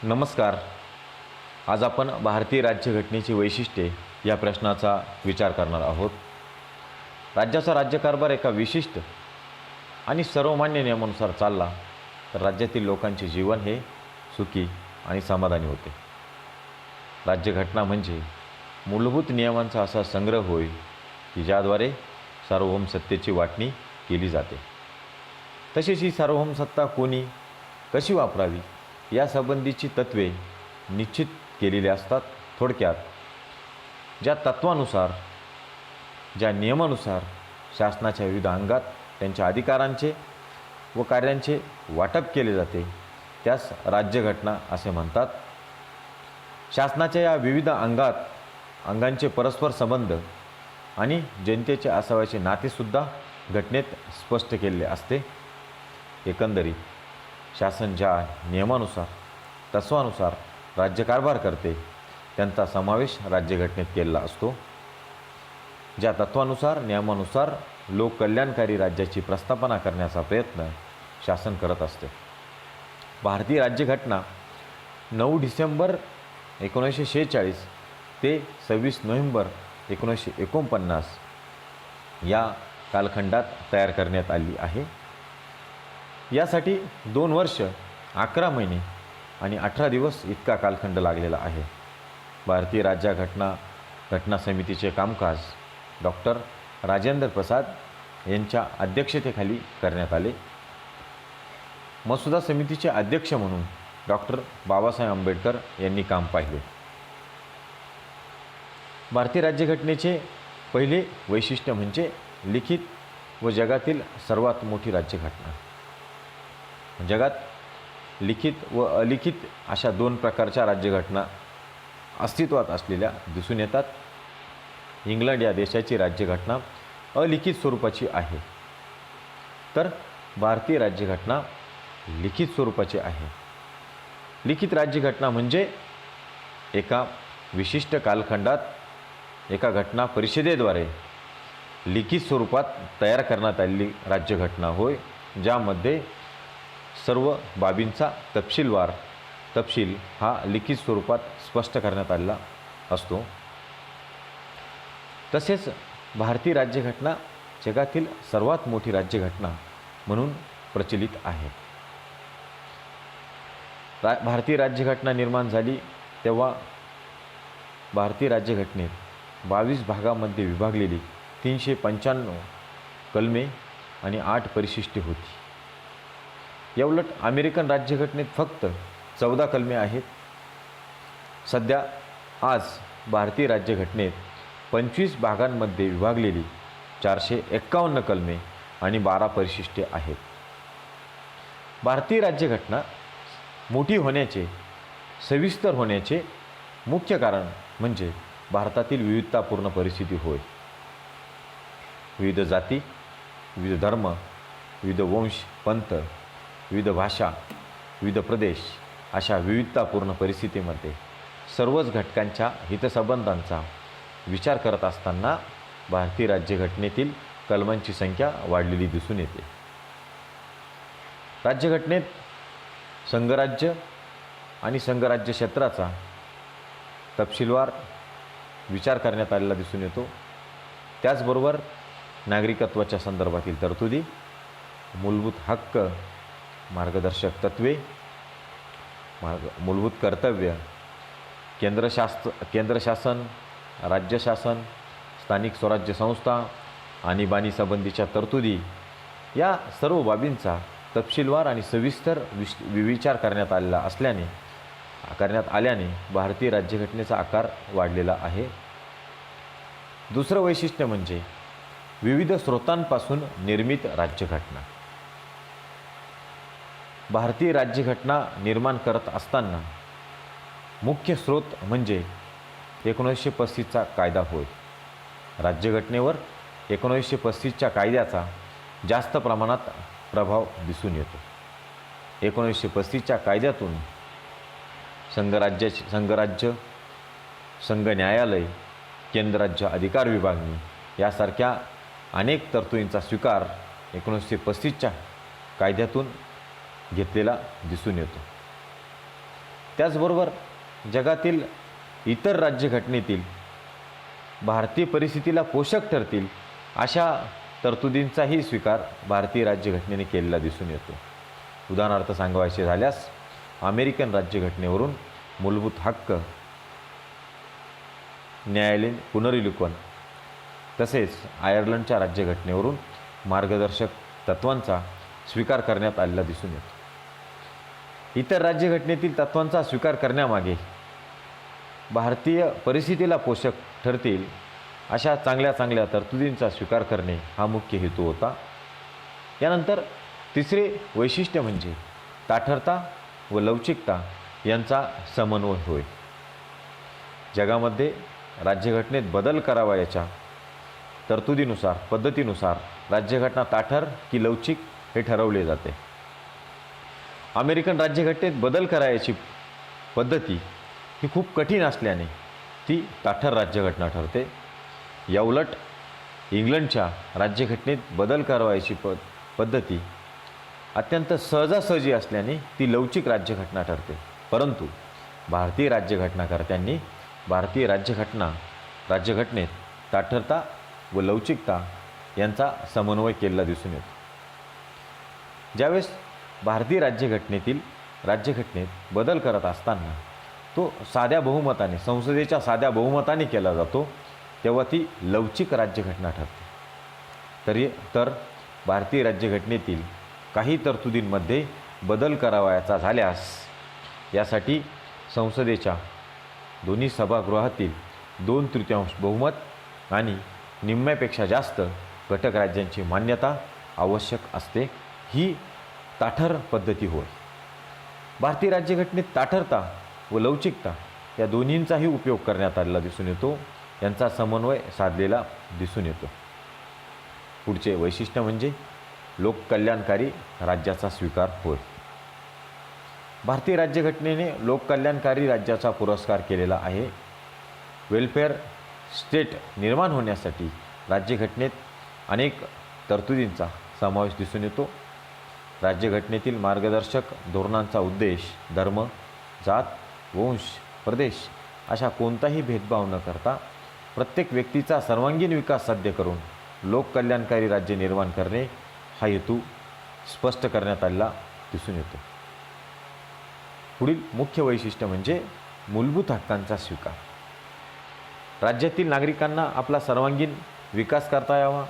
नमस्कार. आज आपण भारतीय राज्यघटनेची वैशिष्ट्ये या प्रश्नाचा विचार करणार आहोत. राज्याचा राज्यकारभार एका विशिष्ट आणि सर्वमान्य नियमानुसार चालला तर राज्यातील लोकांचे जीवन हे सुखी आणि समाधानी होते. राज्यघटना म्हणजे मूलभूत नियमांचा असा संग्रह होय की ज्याद्वारे सार्वभौम सत्तेची वाटणी केली जाते. तसेच ही सार्वभौम सत्ता कोणी कशी वापरावी यासंबंधीची तत्त्वे निश्चित केलेली असतात. थोडक्यात ज्या तत्त्वानुसार ज्या नियमानुसार शासनाच्या विविध अंगात त्यांच्या अधिकारांचे व कार्यांचे वाटप केले जाते त्यास राज्यघटना असे म्हणतात. शासनाच्या या विविध अंगांचे परस्पर संबंध आणि जनतेचे असावयाचे नातेसुद्धा घटनेत स्पष्ट केलेले असते. एकंदरीत शासन ज्या नियमानुसार तत्वानुसार राज्यकारभार करते त्यांचा समावेश राज्यघटनेत केलेला असतो. ज्या तत्वानुसार नियमानुसार लोककल्याणकारी राज्याची प्रस्थापना करण्याचा प्रयत्न शासन करत असते. भारतीय राज्यघटना 9 डिसेंबर 1946 ते 26 नोव्हेंबर 1949 या कालखंडात तयार करण्यात आली आहे. यासाठी 2 वर्ष 11 महिने आणि 18 दिवस इतका कालखंड लागलेला आहे. भारतीय घटना समितीचे कामकाज डॉक्टर राजेंद्र प्रसाद यांच्या अध्यक्षतेखाली करण्यात आले. मसुदा समितीचे अध्यक्ष म्हणून डॉक्टर बाबासाहेब आंबेडकर यांनी काम पाहिले. भारतीय राज्यघटनेचे पहिले वैशिष्ट्य म्हणजे लिखित व जगातील सर्वात मोठी राज्यघटना. जगात लिखित व अलिखित अशा 2 प्रकारच्या राज्यघटना अस्तित्वात असलेल्या दिसून येतात. इंग्लंड या देशाची राज्यघटना अलिखित स्वरूपाची आहे तर भारतीय राज्यघटना लिखित स्वरूपाची आहे. लिखित राज्यघटना म्हणजे एका विशिष्ट कालखंडात एका घटना परिषदेद्वारे लिखित स्वरूपात तयार करण्यात आलेली राज्यघटना होय, ज्यामध्ये सर्व बाबींचा तपशील हा लिखित स्वरूपात स्पष्ट करण्यात आलेला असतो. तसेच भारतीय राज्यघटना जगातील सर्वात मोठी राज्यघटना म्हणून प्रचलित आहे. भारतीय राज्यघटना निर्माण झाली तेव्हा भारतीय राज्यघटनेत 22 भागामध्ये विभागलेली 395 कलमे आणि 8 परिशिष्टे होती. याउलट अमेरिकन राज्यघटनेत फक्त 14 कलमे आहेत. सध्या आज भारतीय राज्यघटनेत 25 भागांमध्ये विभागलेली 451 कलमे आणि 12 परिशिष्टे आहेत. भारतीय राज्यघटना मोठी होण्याचे सविस्तर होण्याचे मुख्य कारण म्हणजे भारतातील विविधतापूर्ण परिस्थिती होय. विविध जाती, विविध धर्म, विविध वंश पंथ, विविध भाषा, विविध प्रदेश अशा विविधतापूर्ण परिस्थितीमध्ये सर्वच घटकांच्या हितसंबंधांचा विचार करत असताना भारतीय राज्यघटनेतील कलमांची संख्या वाढलेली दिसून येते. राज्यघटनेत संघराज्य आणि संघराज्य क्षेत्राचा तपशीलवार विचार करण्यात आलेला दिसून येतो. त्याचबरोबर नागरिकत्वाच्या संदर्भातील तरतुदी, मूलभूत हक्क, मार्गदर्शक तत्त्वे, मूलभूत कर्तव्य, केंद्र शासन, राज्य शासन, स्थानिक स्वराज्य संस्था, आणीबाणीसंबंधीच्या तरतुदी या सर्व बाबींचा तपशीलवार आणि सविस्तर विचार करण्यात आल्याने भारतीय राज्यघटनेचा आकार वाढलेला आहे. दुसरं वैशिष्ट्य म्हणजे विविध स्रोतांपासून निर्मित राज्यघटना. भारतीय राज्यघटना निर्माण करत असताना मुख्य स्रोत म्हणजे 1935चा कायदा होय. राज्यघटनेवर 1935च्या कायद्याचा जास्त प्रमाणात प्रभाव दिसून येतो. 1935च्या कायद्यातून संघराज्य, संघ न्यायालय, केंद्र राज्य अधिकार विभागणी यासारख्या अनेक तरतुदींचा स्वीकार 1935च्या कायद्यातून घेतलेला दिसून येतो. त्याचबरोबर जगातील इतर राज्यघटनेतील भारतीय परिस्थितीला पोषक ठरतील अशा तरतुदींचाही स्वीकार भारतीय राज्यघटनेने केलेला दिसून येतो. उदाहरणार्थ सांगायचे झाल्यास अमेरिकन राज्यघटनेवरून मूलभूत हक्क, न्यायालयीन पुनर्विलोकन, तसेच आयर्लंडच्या राज्यघटनेवरून मार्गदर्शक तत्त्वांचा स्वीकार करण्यात आलेला दिसून येतो. इतर राज्यघटनेतील तत्त्वांचा स्वीकार करण्यामागे भारतीय परिस्थितीला पोषक ठरतील अशा चांगल्या तरतुदींचा स्वीकार करणे हा मुख्य हेतू होता. यानंतर तिसरे वैशिष्ट्य म्हणजे ताठरता व लवचिकता यांचा समन्वय होय. जगामध्ये राज्यघटनेत बदल करावयाच्या तरतुदीनुसार, पद्धतीनुसार राज्यघटना ताठर की लवचिक हे ठरवले जाते. अमेरिकन राज्यघटनेत बदल करायची पद्धती ही खूप कठीण असल्याने ती ताठर राज्यघटना ठरते. याउलट इंग्लंडच्या राज्यघटनेत बदल करावयाची पद्धती अत्यंत सहजासहजी असल्याने ती लवचिक राज्यघटना ठरते. परंतु भारतीय राज्यघटनाकर्त्यांनी भारतीय राज्यघटनेत ताठरता व लवचिकता यांचा समन्वय केलेला दिसून येतो. ज्यावेळेस भारतीय राज्यघटनेत बदल करत असताना तो साध्या बहुमताने, संसदेच्या साध्या बहुमताने केला जातो, तेव्हा ती लवचिक राज्यघटना ठरते. तर भारतीय राज्यघटनेतील काही तरतुदींमध्ये बदल करावयाचा झाल्यास यासाठी संसदेच्या दोन्ही सभागृहातील 2/3 बहुमत आणि निम्म्यापेक्षा जास्त घटक राज्यांची मान्यता आवश्यक असते. ही ताठर पद्धती होय. भारतीय राज्यघटनेत ताठरता व लवचिकता या दोन्हींचाही उपयोग करण्यात आलेला दिसून येतो. यांचा समन्वय साधलेला दिसून येतो. पुढचे वैशिष्ट्य म्हणजे लोककल्याणकारी राज्याचा स्वीकार होय. भारतीय राज्यघटनेने लोककल्याणकारी राज्याचा पुरस्कार केलेला आहे. वेलफेअर स्टेट निर्माण होण्यासाठी राज्यघटनेत अनेक तरतुदींचा समावेश दिसून येतो. राज्यघटनेतील मार्गदर्शक धोरणांचा उद्देश धर्म, जात, वंश, प्रदेश अशा कोणताही भेदभाव न करता प्रत्येक व्यक्तीचा सर्वांगीण विकास साध्य करून लोककल्याणकारी राज्य निर्माण करणे हा हेतू स्पष्ट करण्यात आलेला दिसून येतो. पुढील मुख्य वैशिष्ट्य म्हणजे मूलभूत हक्कांचा स्वीकार. राज्यातील नागरिकांना आपला सर्वांगीण विकास करता यावा,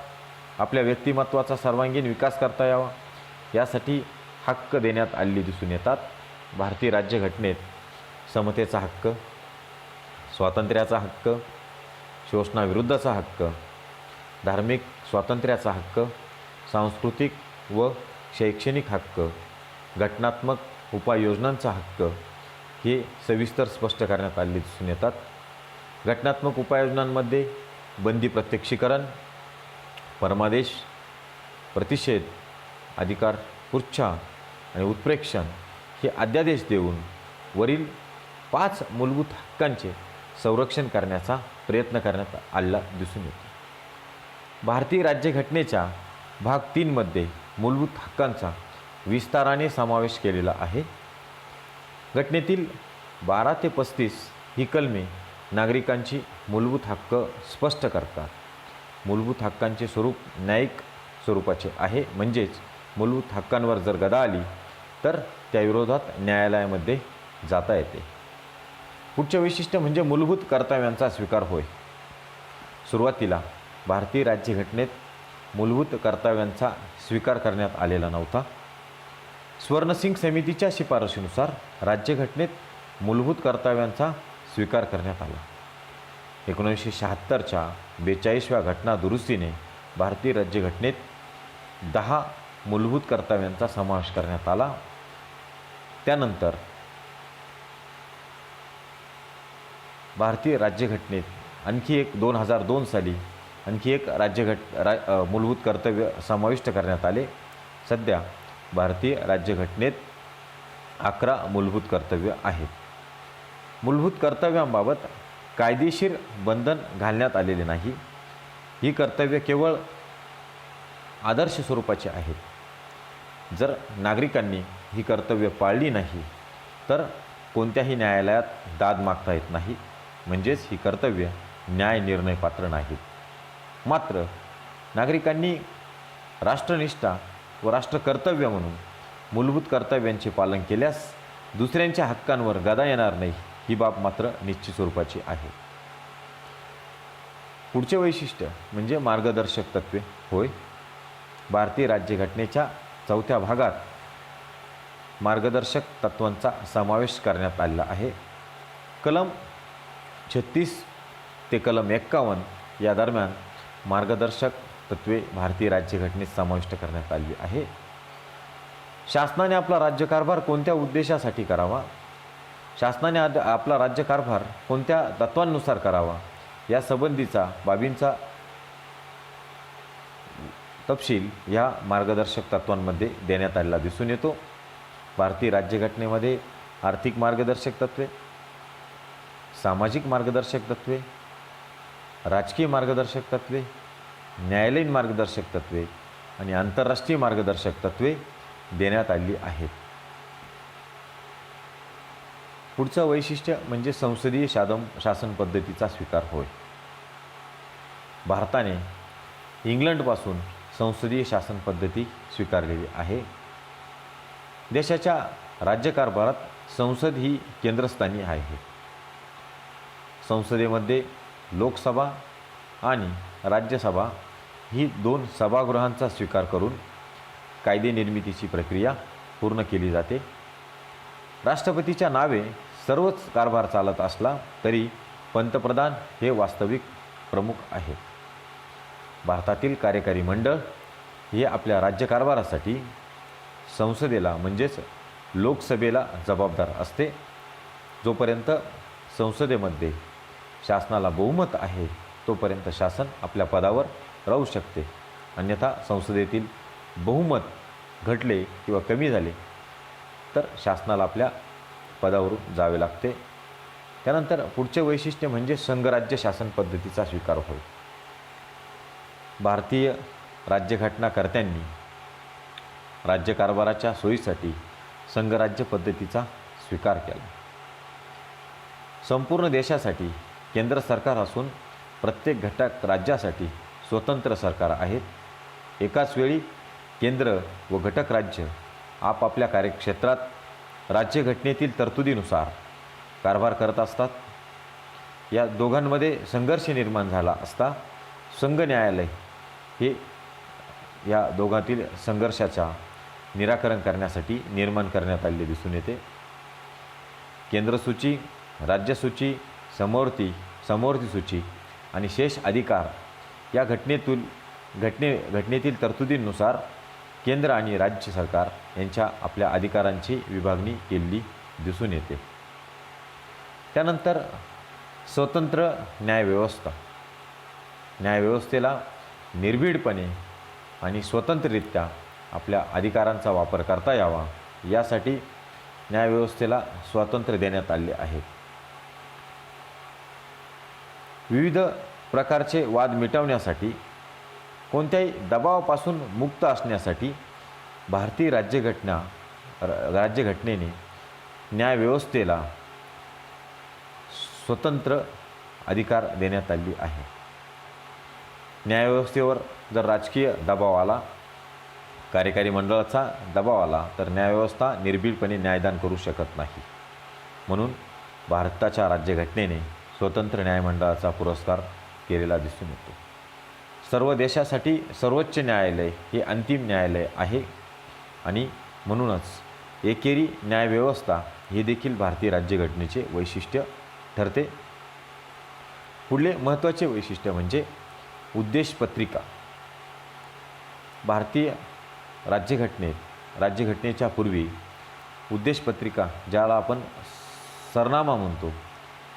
आपल्या व्यक्तिमत्त्वाचा सर्वांगीण विकास करता यावा यासाठी हक्क देण्यात आलेले दिसून येतात. भारतीय राज्यघटनेत समतेचा हक्क, स्वातंत्र्याचा हक्क, शोषणाविरुद्धचा हक्क, धार्मिक स्वातंत्र्याचा हक्क, सांस्कृतिक व शैक्षणिक हक्क, घटनात्मक उपाययोजनांचा हक्क हे सविस्तर स्पष्ट करण्यात आलेले दिसून येतात. घटनात्मक उपाययोजनांमध्ये बंदी प्रत्यक्षीकरण, परमादेश, प्रतिषेध, अधिकार पुच्छा आणि उत्प्रेक्षण हे अध्यादेश देऊन वरील 5 मूलभूत हक्कांचे संरक्षण करण्याचा प्रयत्न करण्यात आलेला दिसून येतो. भारतीय राज्यघटनेच्या भाग 3 मध्ये मूलभूत हक्कांचा विस्ताराने समावेश केलेला आहे. घटनेतील 12 ते 35 ही कलमे नागरिकांची मूलभूत हक्क स्पष्ट करतात. मूलभूत हक्कांचे स्वरूप न्यायिक स्वरूपाचे आहे, म्हणजेच मूलभूत हक्कांवर जर गदा आली तर त्याविरोधात न्यायालयामध्ये जाता येते. पुढचे वैशिष्ट्य म्हणजे मूलभूत कर्तव्यांचा स्वीकार होय. सुरुवातीला भारतीय राज्यघटनेत मूलभूत कर्तव्यांचा स्वीकार करण्यात आलेला नव्हता. स्वर्णसिंग समितीच्या शिफारशीनुसार राज्यघटनेत मूलभूत कर्तव्यांचा स्वीकार करण्यात आला. 1976च्या 42व्या घटना दुरुस्तीने भारतीय राज्यघटनेत 10 मूलभूत कर्तव्यांचा समावेश करण्यात आला. त्यानंतर भारतीय राज्यघटनेत आणखी एक 2002 साली आणखी एक मूलभूत कर्तव्य समाविष्ट करण्यात आले. सध्या भारतीय राज्यघटनेत 11 मूलभूत कर्तव्य आहेत. मूलभूत कर्तव्यांबाबत कायदेशीर बंधन घालण्यात आलेले नाही. ही कर्तव्य केवळ आदर्श स्वरूपाची आहेत. जर नागरिकांनी ही कर्तव्य पाळली नाही तर कोणत्याही न्यायालयात दाद मागता येत नाही, म्हणजेच ही कर्तव्य न्याय निर्णय पात्र नाहीत। मात्र नागरिकांनी राष्ट्रनिष्ठा व राष्ट्रकर्तव्य म्हणून मूलभूत कर्तव्यांचे पालन केल्यास दुसऱ्यांच्या हक्कांवर गदा येणार नाही, ही बाब मात्र निश्चित स्वरूपाची आहे। पुढचे वैशिष्ट्य म्हणजे मार्गदर्शक तत्त्वे होय। भारतीय राज्यघटनेच्या 4थ्या भागात मार्गदर्शक तत्त्वांचा समावेश करण्यात आलेला आहे। कलम 36 ते कलम 51 या दरम्यान मार्गदर्शक तत्त्वे भारतीय राज्यघटनेत समाविष्ट करण्यात आली आहे। शासनाने आपला राज्यकारभार कोणत्या उद्देशासाठी करावा, शासनाने आपला राज्यकारभार कोणत्या तत्त्वांनुसार करावा या संबंधीचा बाबींचा तपशील या मार्गदर्शक तत्त्वांमध्ये देण्यात आलेला दिसून येतो। भारतीय राज्यघटनेमध्ये आर्थिक मार्गदर्शक तत्त्वे, सामाजिक मार्गदर्शक तत्त्वे, राजकीय मार्गदर्शक तत्त्वे, न्यायालयीन मार्गदर्शक तत्त्वे आणि आंतरराष्ट्रीय मार्गदर्शक तत्त्वे देण्यात आली आहेत। पुढचं वैशिष्ट्य म्हणजे संसदीय शासन पद्धतीचा स्वीकार होय। भारताने इंग्लंडपासून संसदीय शासन पद्धती स्वीकारलेली आहे। देशाच्या राज्यकारभारात संसद ही केंद्रस्थानी आहे। संसदेमध्ये लोकसभा आणि राज्यसभा ही 2 सभागृहांचा स्वीकार करून कायदे निर्मितीची प्रक्रिया पूर्ण केली जाते। राष्ट्रपतीच्या नावे सर्वच कारभार चालत असला तरी पंतप्रधान हे वास्तविक प्रमुख आहेत। भारतातील कार्यकारी मंडळ हे आपल्या राज्यकारभारासाठी संसदेला म्हणजेच लोकसभेला जबाबदार असते। जोपर्यंत संसदेमध्ये शासनाला बहुमत आहे तोपर्यंत शासन आपल्या पदावर राहू शकते, अन्यथा संसदेतील बहुमत घटले किंवा कमी झाले तर शासनाला आपल्या पदावरून जावे लागते। त्यानंतर पुढचे वैशिष्ट्य म्हणजे संघराज्य शासन पद्धतीचा स्वीकार होय। भारतीय राज्यघटनाकर्त्यांनी राज्यकारभाराच्या सोयीसाठी संघराज्य पद्धतीचा स्वीकार केला। संपूर्ण देशासाठी केंद्र सरकार असून प्रत्येक घटक राज्यासाठी स्वतंत्र सरकार आहेत। एकाच वेळी केंद्र व घटक राज्य आपापल्या कार्यक्षेत्रात राज्यघटनेतील तरतुदीनुसार कारभार करत असतात। या दोघांमध्ये संघर्ष निर्माण झाला असता संघ न्यायालय हे या दोघांतील संघर्षाचा निराकरण करण्यासाठी निर्माण करण्यात आलेले दिसून येते। केंद्रसूची, राज्यसूची, समवर्ती सूची आणि शेष अधिकार या घटनेतील तरतुदींनुसार केंद्र आणि राज्य सरकार यांच्या आपल्या अधिकारांची विभागणी केलेली दिसून येते। त्यानंतर स्वतंत्र न्यायव्यवस्था, न्यायव्यवस्थेला निर्भीडपणे आणि स्वतंत्ररित्या आपल्या अधिकारांचा वापर करता यावा यासाठी न्यायव्यवस्थेला स्वातंत्र्य देण्यात आले आहे। विविध प्रकारचे वाद मिटवण्यासाठी कोणत्याही दबावापासून मुक्त असण्यासाठी भारतीय राज्यघटनेने न्यायव्यवस्थेला स्वतंत्र अधिकार देण्यात आली आहे। न्यायव्यवस्थेवर जर राजकीय दबाव आला, कार्यकारी मंडळाचा दबाव आला तर न्यायव्यवस्था निर्भीडपणे न्यायदान करू शकत नाही। म्हणून भारताच्या राज्यघटनेने स्वतंत्र न्यायमंडळाचा पुरस्कार केलेला दिसून येतो। सर्व देशासाठी सर्वोच्च न्यायालय हे अंतिम न्यायालय आहे आणि म्हणूनच एकेरी न्यायव्यवस्था हे देखील भारतीय राज्यघटनेचे वैशिष्ट्य ठरते। पुढले महत्त्वाचे वैशिष्ट्य म्हणजे उद्देशपत्रिका। भारतीय राज्यघटनेच्या पूर्वी उद्देशपत्रिका, ज्याला आपण सरनामा म्हणतो,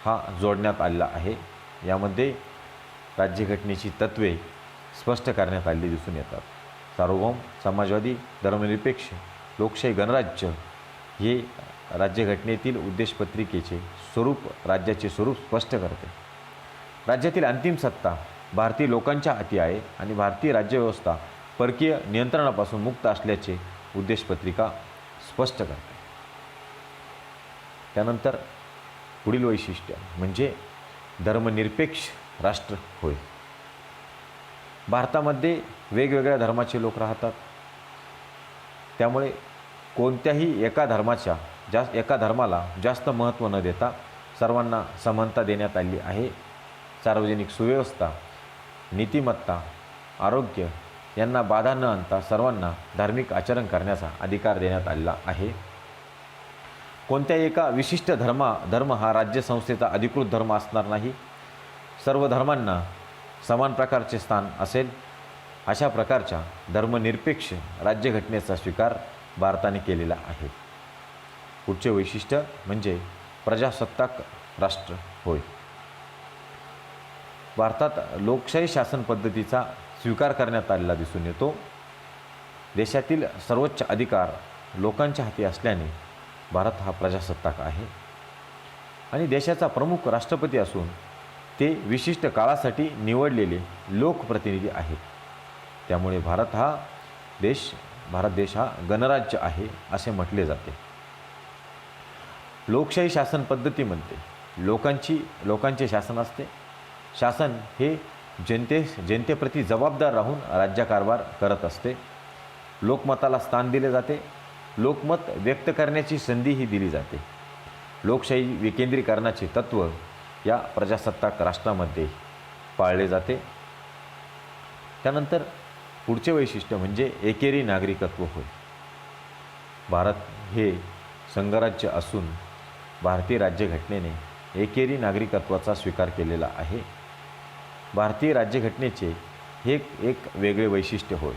हा जोडण्यात आलेला आहे। यामध्ये राज्यघटनेची तत्त्वे स्पष्ट करण्यात आलेली दिसून येतात। सार्वभौम, समाजवादी, धर्मनिरपेक्ष, लोकशाही गणराज्य हे राज्यघटनेतील उद्देशपत्रिकेचे स्वरूप, राज्याचे स्वरूप स्पष्ट करते। राज्यातील अंतिम सत्ता भारतीय लोकांच्या हाती आहे आणि भारतीय राज्यव्यवस्था परकीय नियंत्रणापासून मुक्त असल्याचे उद्देशपत्रिका स्पष्ट करते। त्यानंतर पुढील वैशिष्ट्य म्हणजे धर्मनिरपेक्ष राष्ट्र होय. भारतामध्ये वेगवेगळ्या धर्माचे लोक राहतात. त्यामुळे कोणत्याही एका धर्माला जास्त महत्त्व न देता सर्वांना समानता देण्यात आली आहे. सार्वजनिक सुव्यवस्था, नीतिमत्ता, आरोग्य यांना बाधा न आणता सर्वांना धार्मिक आचरण करण्याचा अधिकार देण्यात आलेला आहे. कोणत्याही एका विशिष्ट धर्म हा राज्यसंस्थेचा अधिकृत धर्म असणार नाही. सर्व धर्मांना समान प्रकारचे स्थान असेल. अशा प्रकारच्या धर्मनिरपेक्ष राज्यघटनेचा स्वीकार भारताने केलेला आहे. पुढचे वैशिष्ट्य म्हणजे प्रजासत्ताक राष्ट्र होय. भारतात लोकशाही शासन पद्धतीचा स्वीकार करण्यात आलेला दिसून येतो. देशातील सर्वोच्च अधिकार लोकांच्या हाती असल्याने भारत हा प्रजासत्ताक आहे आणि देशाचा प्रमुख राष्ट्रपती असून ते विशिष्ट काळासाठी निवडलेले लोकप्रतिनिधी आहेत. त्यामुळे भारत देश हा गणराज्य आहे असे म्हटले जाते. लोकशाही शासन पद्धतीमध्ये लोकांचे शासन असते. शासन हे जनतेप्रती जबाबदार राहून राज्यकारभार करत असते. लोकमताला स्थान दिले जाते. लोकमत व्यक्त करण्याची संधीही दिली जाते. लोकशाही विकेंद्रीकरणाचे तत्त्व या प्रजासत्ताक राष्ट्रामध्ये पाळले जाते. त्यानंतर पुढचे वैशिष्ट्य म्हणजे एकेरी नागरिकत्व होय. भारत हे संघराज्य असून भारतीय राज्यघटनेने एकेरी नागरिकत्वाचा स्वीकार केलेला आहे. भारतीय राज्यघटनेचे हे एक वेगळे वैशिष्ट्य होय.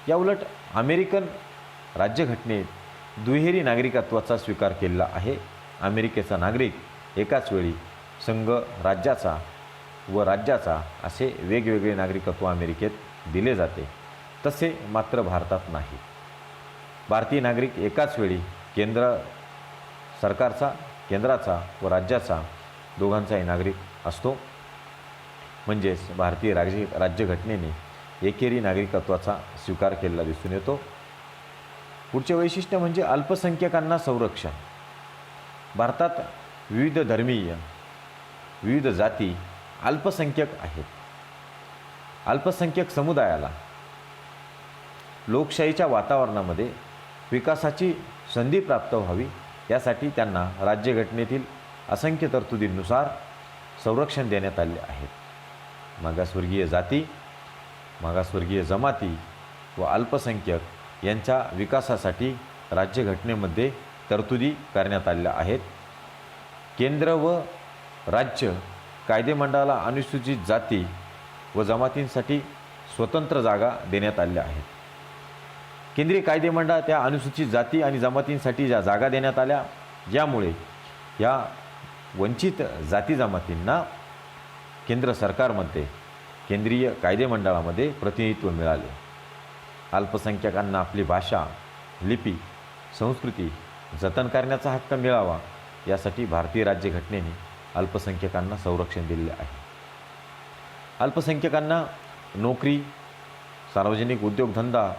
याउलट अमेरिकन राज्यघटनेत दुहेरी नागरिकत्वाचा स्वीकार केलेला आहे. अमेरिकेचा नागरिक एकाच वेळी संघ राज्याचा व राज्याचा असे वेगवेगळे नागरिकत्व अमेरिकेत दिले जाते. तसे मात्र भारतात नाही. भारतीय नागरिक एकाच वेळी केंद्राचा व राज्याचा दोघांचाही नागरिक असतो. म्हणजेच भारतीय राज्यघटनेने एकेरी नागरिकत्वाचा स्वीकार केलेला दिसून येतो. पुढचे वैशिष्ट्य म्हणजे अल्पसंख्याकांना संरक्षण. भारतात विविध धर्मीय, विविध जाती अल्पसंख्यक आहेत. अल्पसंख्यक समुदायाला लोकशाहीच्या वातावरणामध्ये विकासाची संधी प्राप्त व्हावी यासाठी त्यांना राज्यघटनेतील असंख्य तरतुदींनुसार संरक्षण देण्यात आले आहे. मागासवर्गीय जाती, मागासवर्गीय जमाती व अल्पसंख्यक यांच्या विकासासाठी राज्यघटनेमध्ये तरतुदी करण्यात आलेल्या आहेत. केंद्र व राज्य कायदेमंडळाला अनुसूचित जाती व जमातींसाठी स्वतंत्र जागा देण्यात आलेल्या आहेत. केंद्रीय कायदेमंडळ त्या अनुसूचित जाती आणि जमातींसाठी ज्या जागा देण्यात आल्या, ज्यामुळे या वंचित जाती जमातींना केंद्र सरकारमध्ये केंद्रीय कायदेमंडळामध्ये प्रतिनिधित्व मिळाले. अल्पसंख्याकांना आपली भाषा, लिपी, संस्कृती जतन करण्याचा हक्क मिळावा यासाठी भारतीय राज्यघटनेने अल्पसंख्याकांना संरक्षण दिलेले आहे. अल्पसंख्याकांना नोकरी, सार्वजनिक उद्योगधंदा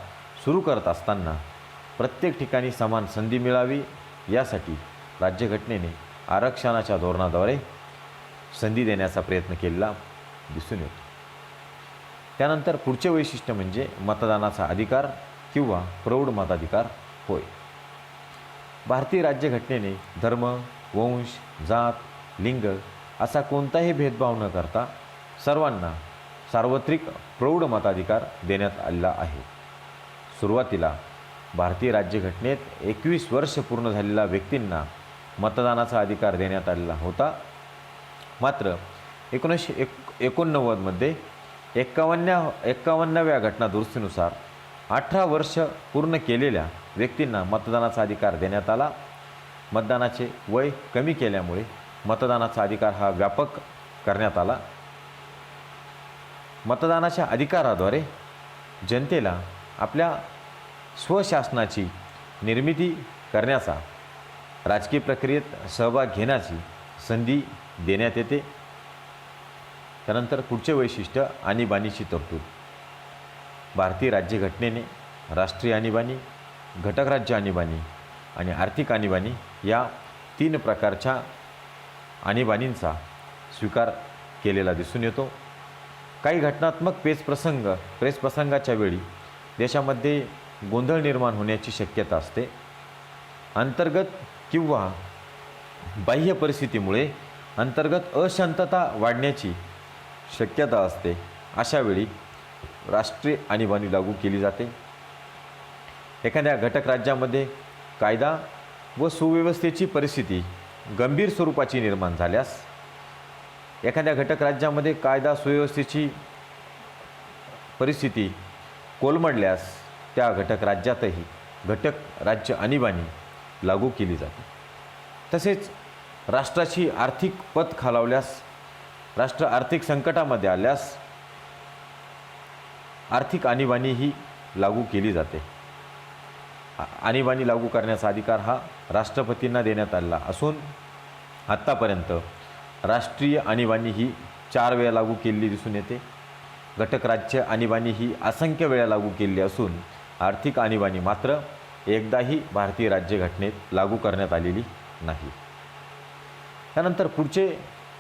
सुरू करत असताना प्रत्येक ठिकाणी समान संधी मिळावी यासाठी राज्यघटनेने आरक्षणाच्या धोरणाद्वारे संधी देण्याचा प्रयत्न केलेला दिसून येतो. त्यानंतर पुढचे वैशिष्ट्य म्हणजे मतदानाचा अधिकार किंवा प्रौढ मताधिकार होय. भारतीय राज्यघटनेने धर्म, वंश, जात, लिंग असा कोणताही भेदभाव न करता सर्वांना सार्वत्रिक प्रौढ मताधिकार देण्यात आलेला आहे. सुरुवातीला भारतीय राज्यघटनेत 21 वर्ष पूर्ण झालेल्या व्यक्तींना मतदानाचा अधिकार देण्यात आलेला होता. मात्र 1989 मध्ये 51व्या घटना दुरुस्तीनुसार 18 वर्ष पूर्ण केलेल्या व्यक्तींना मतदानाचा अधिकार देण्यात आला. मतदानाचे वय कमी केल्यामुळे मतदानाचा अधिकार हा व्यापक करण्यात आला. मतदानाच्या अधिकाराद्वारे जनतेला आपल्या स्वशासनाची निर्मिती करण्याचा, राजकीय प्रक्रियेत सहभाग घेण्याची संधी देण्यात येते. त्यानंतर पुढचे वैशिष्ट्य आणीबाणीची तरतूद. भारतीय राज्यघटनेने राष्ट्रीय आणीबाणी, घटक राज्य आणीबाणी आणि आर्थिक आणीबाणी या 3 प्रकारच्या आणीबाणींचा स्वीकार केलेला दिसून येतो. काही घटनात्मक पेचप्रसंगाच्या वेळी देशामध्ये गोंधळ निर्माण होण्याची शक्यता असते. अंतर्गत किंवा बाह्य परिस्थितीमुळे अंतर्गत अशांतता वाढण्याची शक्यता असते. अशा वेळी राष्ट्रीय आणीबाणी लागू केली जाते. एखाद्या घटक राज्यामध्ये कायदा व सुव्यवस्थेची परिस्थिती गंभीर स्वरूपाची निर्माण झाल्यास, एखाद्या घटक राज्यामध्ये कायदा सुव्यवस्थेची परिस्थिती कोलमडल्यास त्या घटक राज्यातही घटक राज्य आणीबाणी लागू केली जाते. तसेच राष्ट्राची आर्थिक पत खालावल्यास, राष्ट्र आर्थिक संकटामध्ये आल्यास आर्थिक आणीबाणी ही लागू केली जाते. आणीबाणी लागू करण्याचा अधिकार हा राष्ट्रपतींना देण्यात आलेला असून आत्तापर्यंत राष्ट्रीय आणीबाणी ही 4 वेळा लागू केलेली दिसून येते. घटक राज्य आणीबाणी ही असंख्य वेळा लागू केलेली असून आर्थिक आणीबाणी मात्र एकदाही भारतीय राज्यघटनेत लागू करण्यात आलेली नाही. त्यानंतर पुढचे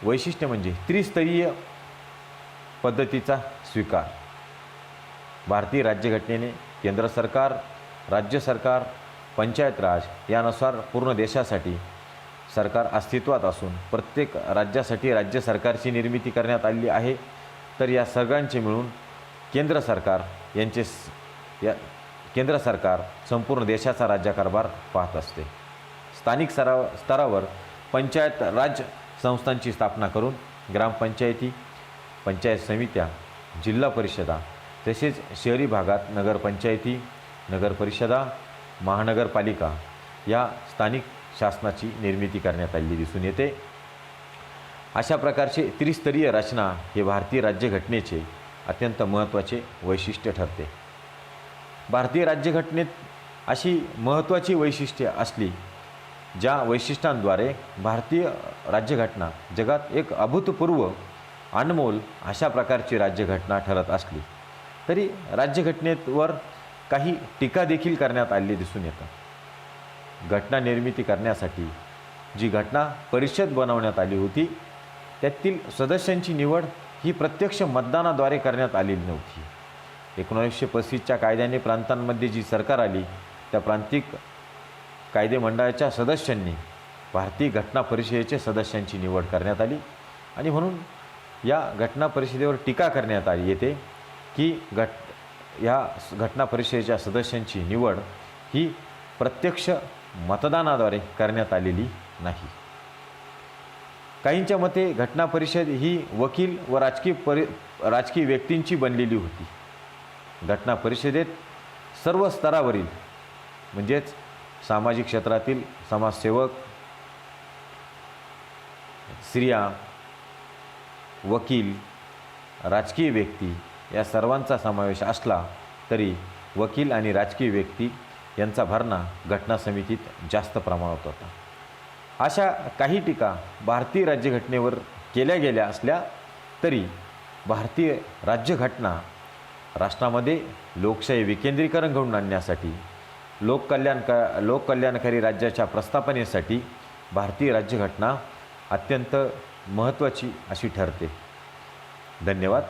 वैशिष्ट्य म्हणजे त्रिस्तरीय पद्धतीचा स्वीकार. भारतीय राज्यघटनेने केंद्र सरकार, राज्य सरकार, पंचायत राज यानुसार पूर्ण देशासाठी सरकार अस्तित्वात असून प्रत्येक राज्यासाठी राज्य सरकारची निर्मिती करण्यात आलेली आहे. तर या सगळ्यांचे मिळून केंद्र सरकार संपूर्ण देशाचा राज्यकारभार पाहत असते. स्थानिक स्तरावर पंचायत राज संस्थांची स्थापना करून ग्रामपंचायती, पंचायत समित्या, जिल्हा परिषदा तसेच शहरी भागात नगरपंचायती, नगरपरिषदा, महानगरपालिका या स्थानिक शासनाची निर्मिती करण्यात आलेली दिसून येते. अशा प्रकारचे त्रिस्तरीय रचना हे भारतीय राज्यघटनेचे अत्यंत महत्त्वाचे वैशिष्ट्य ठरते. भारतीय राज्यघटनेत अशी महत्त्वाची वैशिष्ट्ये असली ज्या वैशिष्ट्यांद्वारे भारतीय राज्यघटना जगात एक अभूतपूर्व अनमोल अशा प्रकारची राज्यघटना ठरत असली तरी राज्यघटनेवर काही टीका देखील करण्यात आलेली दिसून येतं. घटना निर्मिती करण्यासाठी जी घटना परिषद बनवण्यात आली होती त्यातील सदस्यांची निवड ही प्रत्यक्ष मतदानाद्वारे करण्यात आलेली नव्हती. 1935च्या कायद्याने प्रांतांमध्ये जी सरकार आली त्या प्रांतिक कायदे मंडळाच्या सदस्यांनी भारतीय घटना परिषदेचे सदस्यांची निवड करण्यात आली आणि म्हणून या घटना परिषदेवर टीका करण्यात आली येते की या घटना परिषदेच्या सदस्यांची निवड ही प्रत्यक्ष मतदानाद्वारे करण्यात आलेली नाही. काहींच्या मते घटना परिषद ही वकील व राजकीय व्यक्तींची बनलेली होती. घटना परिषदेत सर्व स्तरावरील म्हणजेच सामाजिक क्षेत्रातील समाजसेवक, स्त्रिया, वकील, राजकीय व्यक्ती या सर्वांचा समावेश असला तरी वकील आणि राजकीय व्यक्ती यांचा भरणा घटना समितीत जास्त प्रमाणात होता. अशा काही टीका भारतीय राज्यघटनेवर केल्या गेल्या असल्या तरी भारतीय राज्यघटना राष्ट्रामध्ये लोकशाही विकेंद्रीकरण घडवून आणण्यासाठी, लोककल्याणकारी राज्याच्या प्रस्थापनेसाठी भारतीय राज्यघटना अत्यंत महत्त्वाची अशी ठरते. धन्यवाद.